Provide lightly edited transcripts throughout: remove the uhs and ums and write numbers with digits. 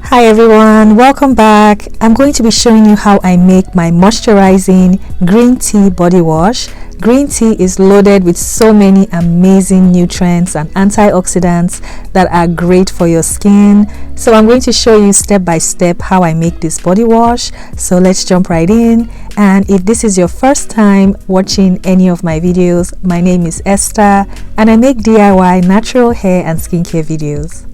Hi everyone, welcome back. I'm going to be showing you how I make my moisturizing green tea body wash. Green tea is loaded with so many amazing nutrients and antioxidants that are great for your skin. So I'm going to show you step by step how I make this body wash. So let's jump right in. And if this is your first time watching any of my videos, my name is Esther and I make DIY natural hair and skincare videos.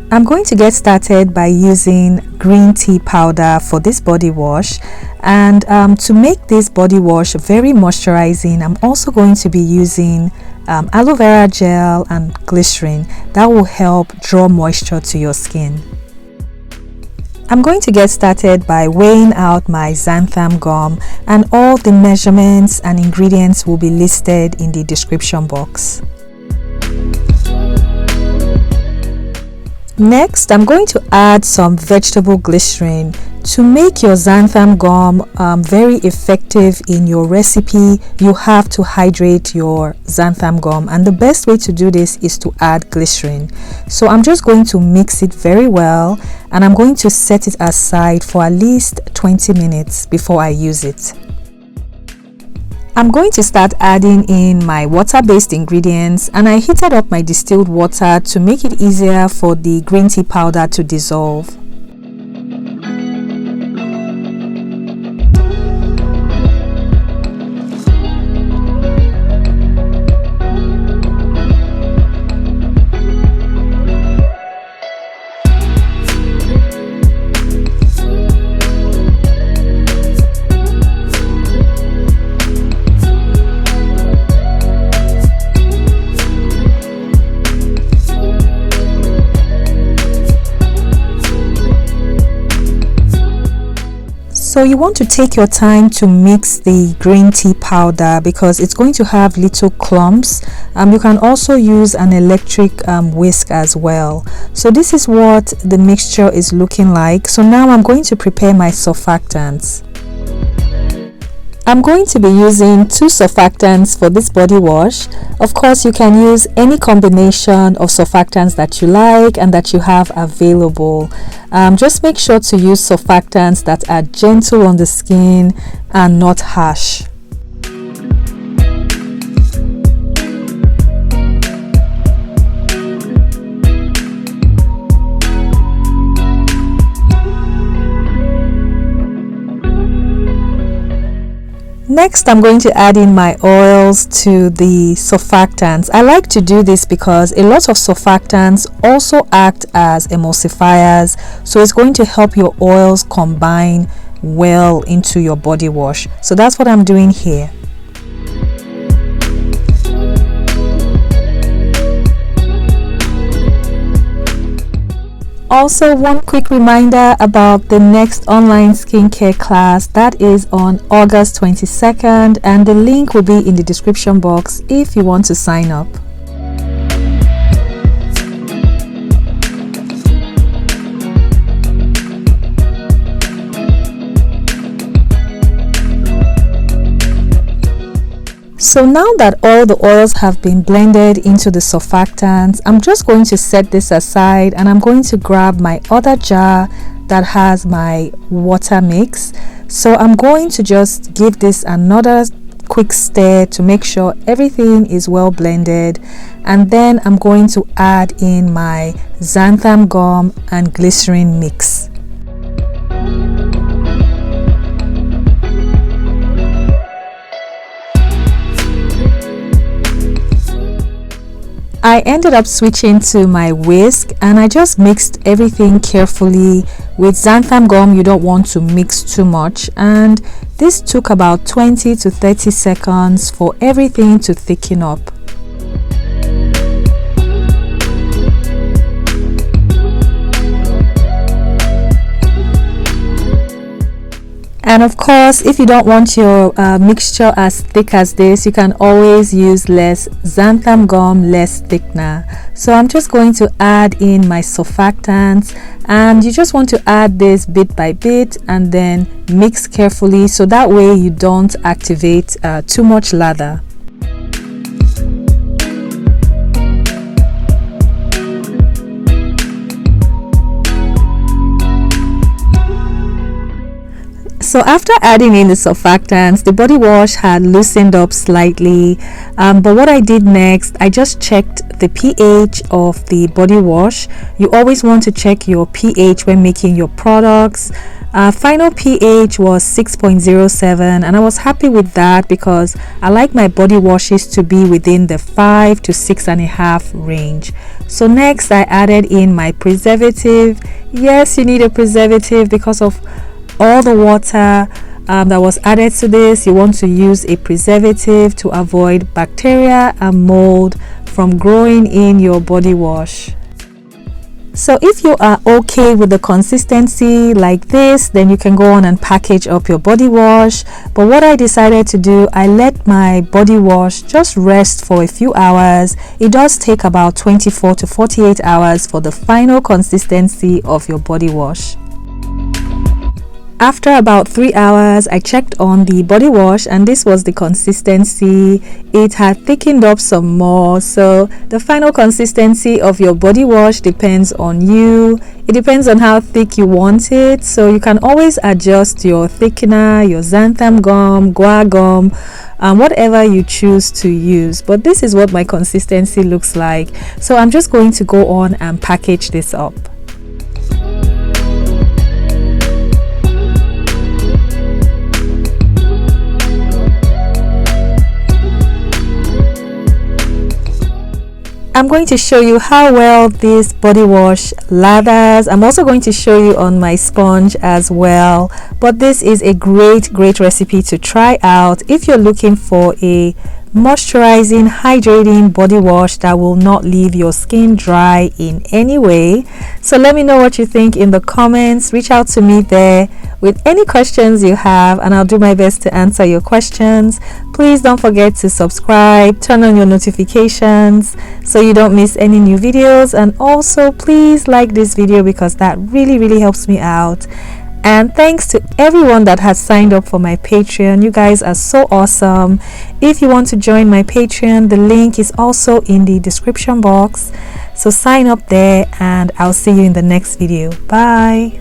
I'm going to get started by using green tea powder for this body wash, and to make this body wash very moisturizing, I'm also going to be using aloe vera gel and glycerin that will help draw moisture to your skin. I'm going to get started by weighing out my xanthan gum, and all the measurements and ingredients will be listed in the description box. Next, I'm going to add some vegetable glycerin. To make your xanthan gum very effective in your recipe, you have to hydrate your xanthan gum, and the best way to do this is to add glycerin. So I'm just going to mix it very well, and I'm going to set it aside for at least 20 minutes before I use it. I'm going to start adding in my water-based ingredients, and I heated up my distilled water to make it easier for the green tea powder to dissolve. So you want to take your time to mix the green tea powder because it's going to have little clumps. You can also use an electric whisk as well. So this is what the mixture is looking like. So now I'm going to prepare my surfactants. I'm going to be using 2 surfactants for this body wash. Of course, you can use any combination of surfactants that you like and that you have available. Just make sure to use surfactants that are gentle on the skin and not harsh. Next, I'm going to add in my oils to the surfactants. I like to do this because a lot of surfactants also act as emulsifiers, so it's going to help your oils combine well into your body wash. So that's what I'm doing here. Also, one quick reminder about the next online skincare class that is on August 22nd, and the link will be in the description box if you want to sign up. So now that all the oils have been blended into the surfactants, I'm just going to set this aside, and I'm going to grab my other jar that has my water mix. So I'm going to just give this another quick stir to make sure everything is well blended, and then I'm going to add in my xanthan gum and glycerin mix. I ended up switching to my whisk, and I just mixed everything carefully. With xanthan gum, you don't want to mix too much, and this took about 20 to 30 seconds for everything to thicken up. And of course, if you don't want your mixture as thick as this, you can always use less xanthan gum, less thickener. So I'm just going to add in my surfactants, and you just want to add this bit by bit and then mix carefully so that way you don't activate too much lather. So after adding in the surfactants, the body wash had loosened up slightly, but what I did next, I just checked the pH of the body wash. You always want to check your pH when making your products. Final pH was 6.07, and I was happy with that because I like my body washes to be within the 5 to 6.5 range. So next I added in my preservative. Yes, you need a preservative because of all the water that was added to this. You want to use a preservative to avoid bacteria and mold from growing in your body wash. So if you are okay with the consistency like this, then you can go on and package up your body wash. But what I decided to do, I let my body wash just rest for a few hours. It does take about 24 to 48 hours for the final consistency of your body wash. After about 3 hours, I checked on the body wash and this was the consistency. It had thickened up some more. So the final consistency of your body wash depends on you. It depends on how thick you want it. So you can always adjust your thickener, your xanthan gum, guar gum, whatever you choose to use. But this is what my consistency looks like. So I'm just going to go on and package this up. I'm going to show you how well this body wash lathers. I'm also going to show you on my sponge as well. But this is a great recipe to try out if you're looking for a moisturizing, hydrating body wash that will not leave your skin dry in any way. So let me know what you think in the comments. Reach out to me there with any questions you have and I'll do my best to answer your questions. Please don't forget to subscribe, turn on your notifications so you don't miss any new videos, and also please like this video because that really helps me out. And thanks to everyone that has signed up for my Patreon. You guys are so awesome. If you want to join my Patreon, the link is also in the description box. So sign up there and I'll see you in the next video. Bye.